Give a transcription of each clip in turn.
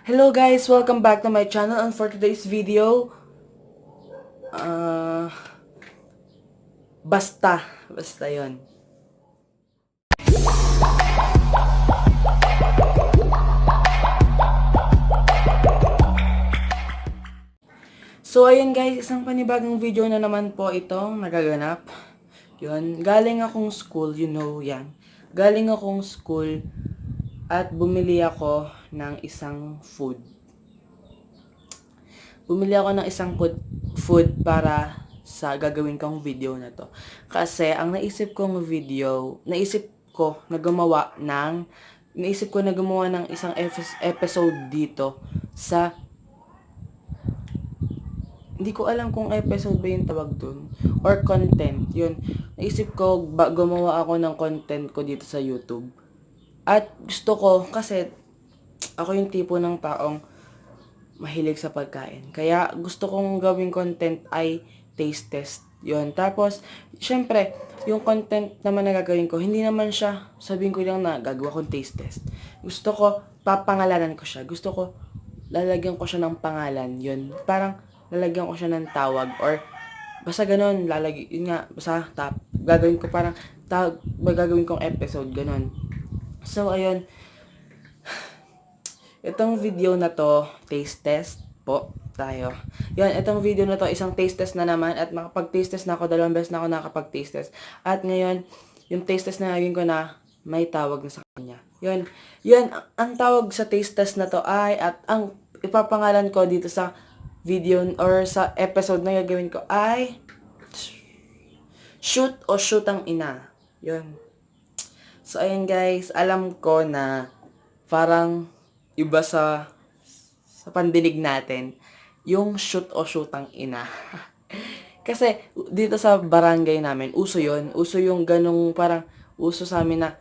Hello guys! Welcome back to my channel, and for today's video, uh, basta yon. So ayun guys, isang panibagong video na naman po itong nagaganap. Yun, galing akong school, yan. Galing akong school at bumili ako ng isang food. Bumili ako ng isang food para sa gagawin kong video na to. Kasi ang naisip ko na gumawa ng isang episode dito sa, hindi ko alam kung episode ba yung tawag dun, or content, yun. Naisip ko, gumawa ako ng content ko dito sa YouTube. At gusto ko, kasi ako yung tipo ng taong mahilig sa pagkain. Kaya gusto kong gawing content ay taste test. Yun. Tapos, syempre, yung content naman na gagawin ko, hindi naman siya, sabihin ko lang na gagawa kong taste test. Gusto ko, papangalanan ko siya. Gusto ko, lalagyan ko siya ng pangalan. Yun. Parang, lalagyan ko siya ng tawag. Or, basta ganun, yun nga, basta gagawin ko parang, gagawin kong episode, ganun. So, ayun. Itong video na to, taste test po tayo. Yan, itong video na to, isang taste test na naman. At makapag-taste test na ako, 2 beses na ako nakapag-taste test. At ngayon, yung taste test na naging ko na, may tawag na sa kanya. Yun, ang tawag sa taste test na to ay, at ang ipapangalan ko dito sa video or sa episode na gagawin ko ay, shoot o shoot ang ina. Yun. So, ayun guys, alam ko na parang iba sa pandinig natin, yung shoot o shoot ang ina. Kasi dito sa barangay namin, uso yon, uso yung ganong parang uso sa amin na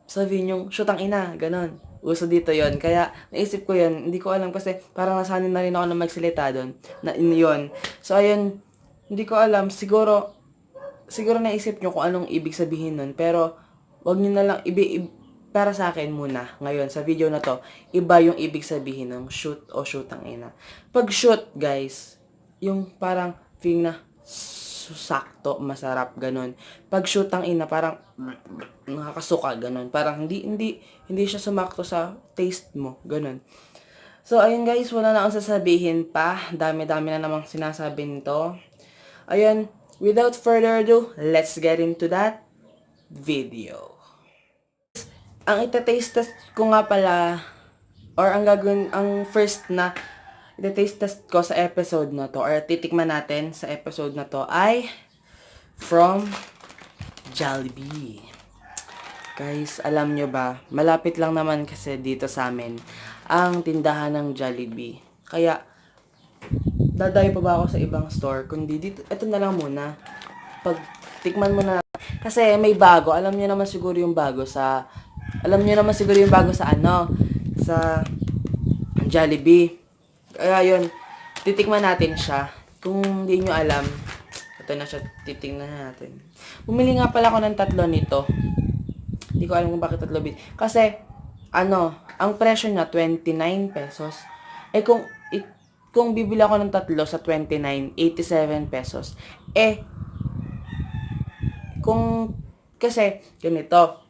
sabihin yung shoot ang ina, ganon. Uso dito yon. Kaya naisip ko yon, hindi ko alam kasi parang nasanay na rin ako na magsalita doon. Na yun. So ayun, hindi ko alam, siguro naisip nyo kung anong ibig sabihin nun, pero wag nyo na lang para sa akin muna, ngayon, sa video na to, iba yung ibig sabihin ng shoot o shoot ang ina. Pag shoot, guys, yung parang feeling na sakto, masarap, ganun. Pag shoot ang ina, parang nakakasuka, ganun. Parang hindi siya sumakto sa taste mo, ganun. So, ayun guys, wala na akong sasabihin pa. Dami-dami na namang sinasabi nito. Ayun, without further ado, let's get into that video. Ang ita-taste test ko nga pala, or ang first na ita-taste test ko sa episode na to, or titikman natin sa episode na to, ay from Jollibee. Guys, alam nyo ba, malapit lang naman kasi dito sa amin ang tindahan ng Jollibee. Kaya, dadayo pa ba ako sa ibang store? Kundi dito, ito na lang muna. Pag tikman mo na, kasi may bago, alam nyo naman siguro yung bago sa sa Jollibee. Kaya yun, titikman natin siya. Kung hindi nyo alam, ito na siya, titingnan natin. Bumili nga pala ako ng 3 nito. Hindi ko alam kung bakit 3 bit. Kasi, ang presyo niya, 29 pesos. Eh, kung bibili ako ng 3 sa 29, 87 pesos. Eh, kasi, ganito,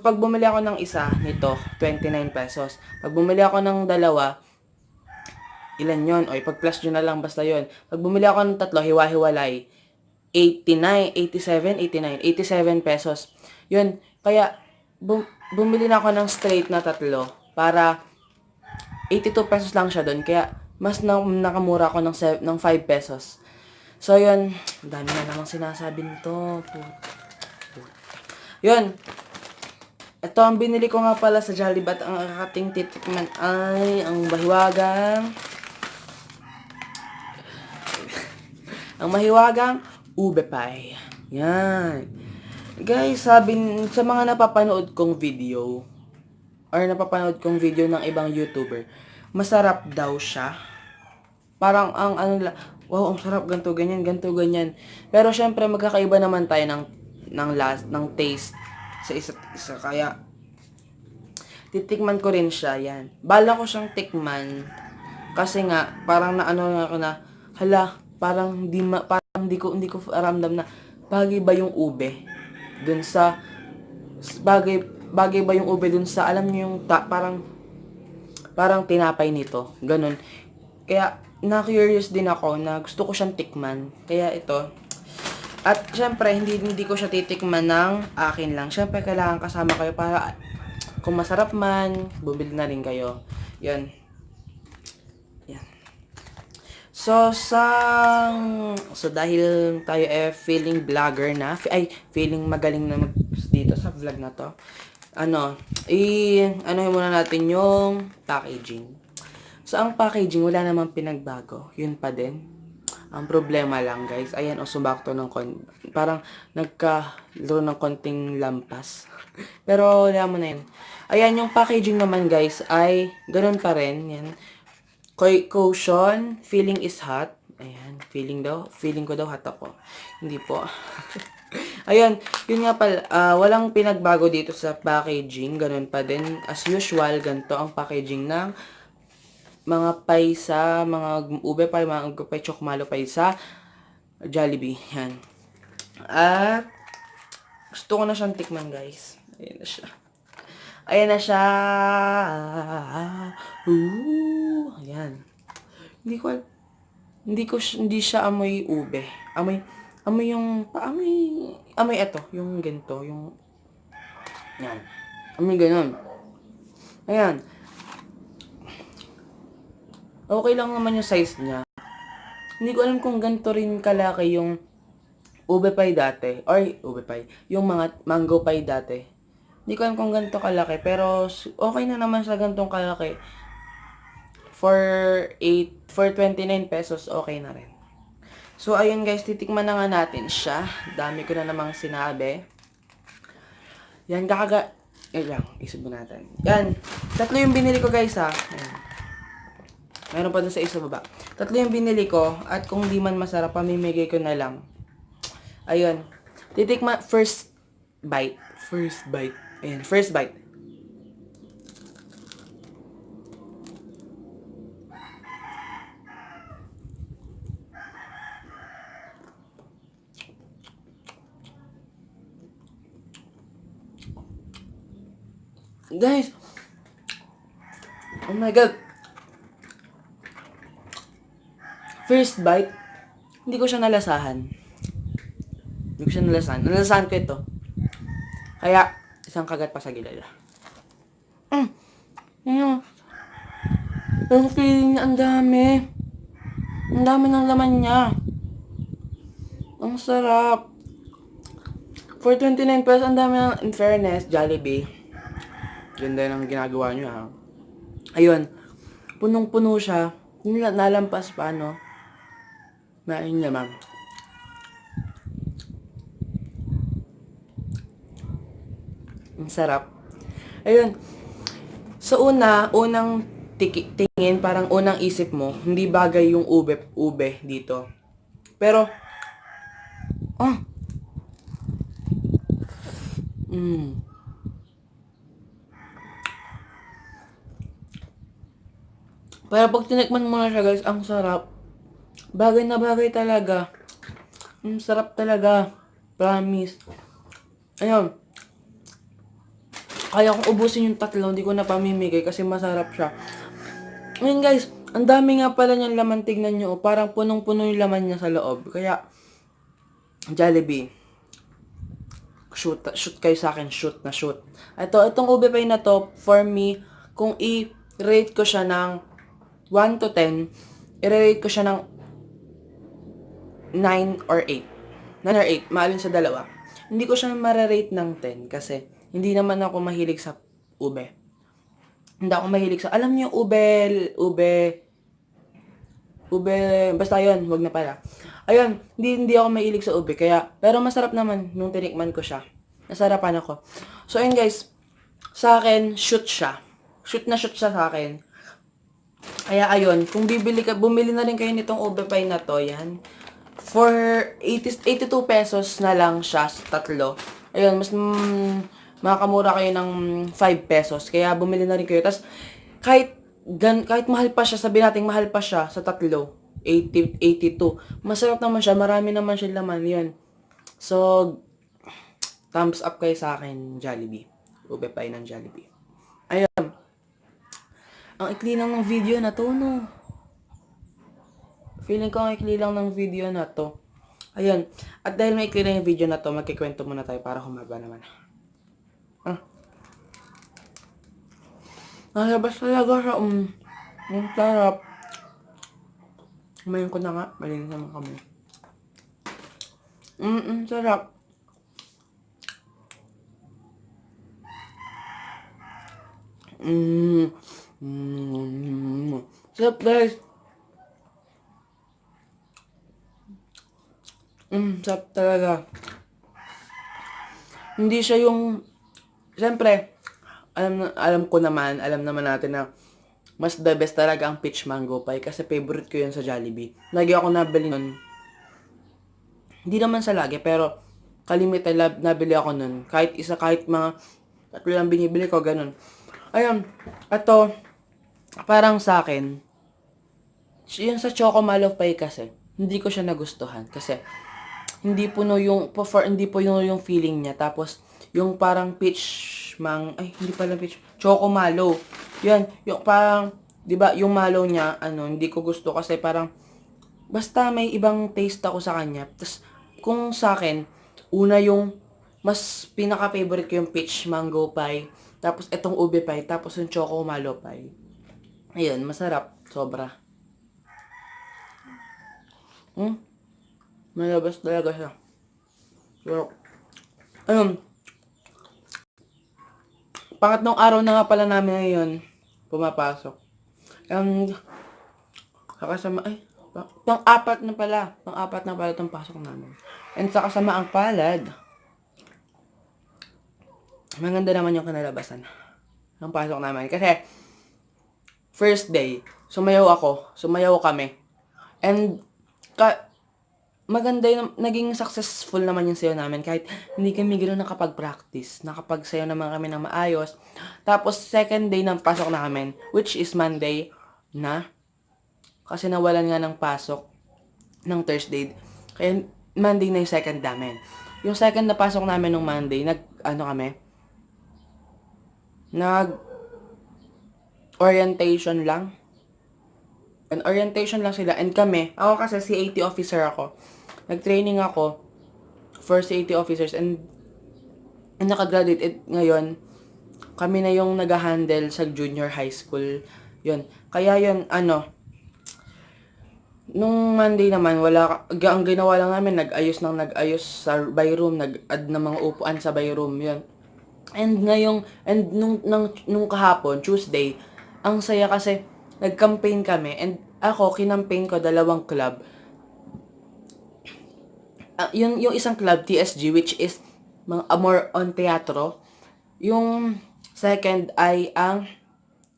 pag bumili ako ng isa nito, 29 pesos. Pag bumili ako ng 2, ilan yon? O, pag-plus nyo na lang, basta yon. Pag bumili ako ng 3, hiwa-hiwalay, 89, 87, 89, 87 pesos. Yun, kaya, bumili na ako ng straight na 3 para 82 pesos lang siya doon. Kaya, mas nakamura ako ng 5 pesos. So, yun, dami na namang sinasabi nito. Yun, ito ang binili ko nga pala sa Jollibee at ang ating titikman ay ang mahiwagang ube pie. Yan. Guys, sabi sa mga napapanood kong video ng ibang YouTuber, masarap daw siya. Parang wow, ang sarap, ganto ganyan. Pero syempre magkakaiba naman tayo ng taste sa isa't isa. Kaya titikman ko rin siya, yan. Bala ko siyang tikman, kasi nga, parang naano nga ako na, hala, parang hindi ko ramdam na, bagay ba yung ube, dun sa, bagay ba yung ube dun sa, alam niyo yung, parang tinapay nito, ganun. Kaya, na-curious din ako na gusto ko siyang tikman, kaya ito. At syempre, hindi ko siya titikman ng akin lang. Syempre, kailangan kasama kayo para kung masarap man, bumili na rin kayo. Yan. Yan. So, dahil tayo feeling vlogger na, feeling magaling na dito sa vlog na to, ano muna natin yung packaging. So, ang packaging, wala namang pinagbago. Yun pa din. Ang problema lang, guys, ayan, sumakto ng parang nagkalaro ng konting lampas. Pero, wala mo na yun. Ayan, yung packaging naman, guys, ay ganun pa rin. Yan. Caution, feeling is hot. Ayan, feeling ko daw hot ako. Hindi po. Ayan, yun nga pala, walang pinagbago dito sa packaging. Ganun pa din. As usual, ganito ang packaging ng mga paisa, mga ube pie, mga ube pie, chokmalo paisa, Jollibee. Yan. At gusto ko na siyang tikman, guys. Ayan na siya. Ayan na siya. Ayan. Hindi siya amoy ube. Amoy yung, amoy ito, yung ganito, yung, yan. Amoy ganun. Ayan. Okay lang naman yung size niya. Hindi ko alam kung ganito rin kalaki yung ube pie dati. Or ube pie. Yung mga mango pie dati. Hindi ko alam kung ganito kalaki. Pero okay na naman sa ganitong kalaki. For 29 pesos, okay na rin. So, ayun guys, titikman na nga natin siya. Dami ko na namang sinabi. Yan, lang, isip natin. Yan, 3 yung binili ko, guys, ha. Ayan. Meron pa dun sa isa baba. 3 yung binili ko, at kung di man masarap, pamimigay ko na lang. Ayun. Titikman, first bite. Ayan, first bite. Guys, oh my god. First bite, hindi ko siya nalasahan. Nalasahan ko ito. Kaya, isang kagat pa sa gilala. Ang feeling niya, ang dami. Ang dami ng laman niya. Ang sarap. For 29 pesos, ang dami ng, in fairness, Jollibee. Ganda ng ginagawa nyo, ha. Ayun. Punong-puno siya. Nalampas pa, no? Main naman. Ang sarap. Ayun. So, unang tingin, parang unang isip mo, hindi bagay yung ube dito. Pero, Pero pag tinikman mo na siya, guys, ang sarap. Bagay na bagay talaga. Ang sarap talaga. Promise. Ayun. Kaya kong ubusin yung 3, hindi ko na pamimigay kasi masarap siya. Ayun, guys, ang dami nga pala niyang laman. Tignan nyo, parang punong-puno yung laman niya sa loob. Kaya, Jollibee, shoot kayo sa akin, shoot. Itong ube pie na to, for me, kung i-rate ko siya ng 1 to 10, i-rate ko siya ng 9 or 8. 9 or 8, maalin sa dalawa. Hindi ko siya ma-rate ng 10 kasi hindi naman ako mahilig sa ube. Hindi ako mahilig sa, alam niyo, ube, basta yun, wag na pala. Ayun, hindi ako mahilig sa ube, kaya, pero masarap naman nung tinikman ko siya. Nasarapan ako. So, ayun guys, sa akin, shoot siya. Shoot siya sa akin. Kaya ayun, kung bumili na rin kayo nitong ube pie na to, yan. For 82 pesos na lang siya sa 3. Ayun, makakamura kayo ng 5 pesos. Kaya bumili na rin kayo. Tapos, kahit mahal pa siya, sabi natin mahal pa siya sa tatlo, 80, 82. Masarap naman siya, marami naman siya laman, yun. So, thumbs up kayo sa akin, Jollibee. Ube pie ng Jollibee. Ayun. Ang ikli lang ng video na to, no? Feeling ko ang ikli lang ng video na to. Ayun. At dahil may ikli na yung video na to, magkikwento muna tayo para humaba naman. Nalabas talaga siya. Ang sarap. Kumain ko na nga. Malinis naman kami. Sarap. Sarap, guys. Sarap talaga. Hindi siya yung... Siyempre, alam naman natin na mas the best talaga ang peach mango pie kasi favorite ko yun sa Jollibee. Lagi ako nabili nun. Hindi naman sa lagi, pero kalimitan nabili ako nun. Kahit mga tatlo lang binibili ko, ganun. Ayun, ato, parang sa akin, yun sa Choco Mallow Pie kasi, hindi ko siya nagustuhan. Kasi, hindi po yung feeling niya. Tapos, yung parang hindi pala peach, Choco Mallow. Yan, yung parang, 'di ba, yung mallow niya, hindi ko gusto kasi parang basta may ibang taste ako sa kanya. Tapos kung sa akin, una yung mas pinaka-favorite ko yung peach mango pie, tapos etong ube pie, tapos yung Choco Mallow pie. Ayun, masarap, sobra. Malabas talaga siya. Pero, pangatlong araw na nga pala namin ngayon pumapasok. Pang-apat na pala itong pasok namin. And sa kasamaang palad, maganda naman yung kinalabasan ng pasok namin. Kasi, first day, sumayaw kami. And, maganda yung, naging successful naman yung sayo namin kahit hindi kami gano'n nakapag-practice. Nakapag-sayo naman kami ng maayos. Tapos, second day ng pasok namin, which is Monday na, kasi nawalan nga ng pasok ng Thursday. Kaya, Monday na yung second namin. Yung second na pasok namin ng Monday, orientation lang. And orientation lang sila. And ako kasi CAT officer ako. Nag-training ako for CAT officers and nakagraduate ngayon. Kami na yung nag-handle sa junior high school. Yun. Kaya yun, nung Monday naman, ang ginawa lang namin, nag-ayos sa by room, nag-add ng mga upuan sa by room, yun. And nung kahapon, Tuesday, ang saya kasi, nag-campaign kami, and ako, kinampaign ko 2 club. Yung isang club, TSG, which is more on teatro. Yung second ay ang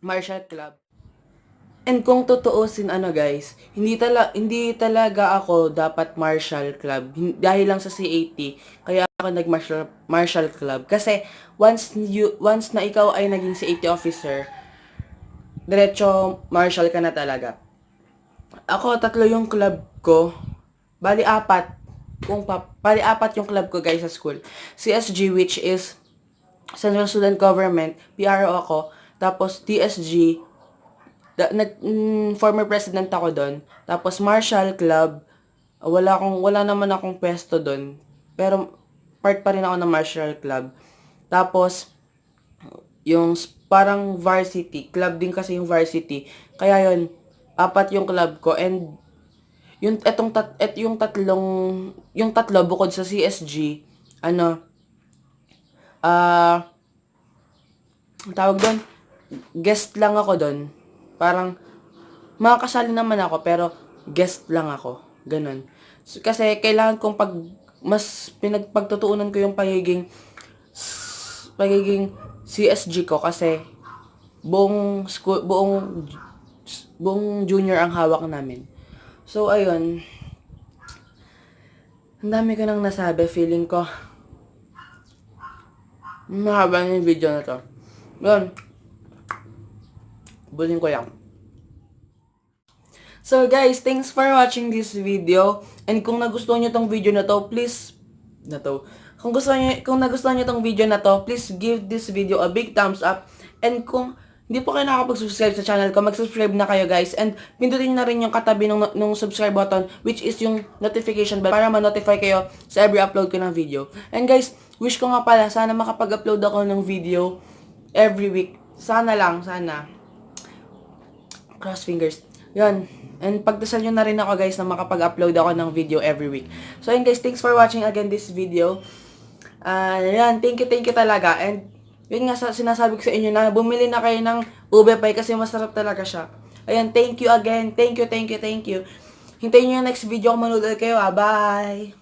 martial club. And kung tutuusin guys, hindi talaga ako dapat martial club dahil lang sa CAT. Kaya ako nag-martial club kasi once na ikaw ay naging CAT officer, diretso martial ka na talaga. Ako 3 yung club ko. Bali 4 yung club ko guys sa school. CSG, which is Central Student Government, PRO ako. Tapos TSG, former president ako doon. Tapos Martial Club, wala naman akong pwesto doon. Pero part pa rin ako ng Martial Club. Tapos yung parang varsity, club din kasi yung varsity. Kaya yun, 4 yung club ko and yung tatlo bukod sa CSG, tawag doon, guest lang ako doon. Parang, makakasali naman ako, pero guest lang ako. Ganun. So, kasi, kailangan kong mas pinagpagtutuunan ko yung pagiging CSG ko kasi, buong junior ang hawak namin. So, ayun. Ang dami ko nang nasabi. Feeling ko, Mahaba na yung video na to. Yun. Bulin ko lang. So guys, thanks for watching this video. And kung nagustuhan nyo tong video na to, please, kung nagustuhan nyo tong video na to, please give this video a big thumbs up. And kung hindi po kayo nakapag-subscribe sa channel ko, mag-subscribe na kayo guys. And pindutin nyo na rin yung katabi ng subscribe button, which is yung notification bell, para ma-notify kayo sa every upload ko ng video. And guys, wish ko nga pala, sana makapag-upload ako ng video every week. Sana lang, sana. Cross fingers. Yun. And pagdasal nyo na rin ako guys na makapag-upload ako ng video every week. So yun guys, thanks for watching again this video. Yan, thank you talaga. And yun nga, sinasabi ko sa inyo na bumili na kayo ng ube pie kasi masarap talaga siya. Ayan, thank you again. Thank you. Hintayin nyo yung next video kung manood kayo. Bye!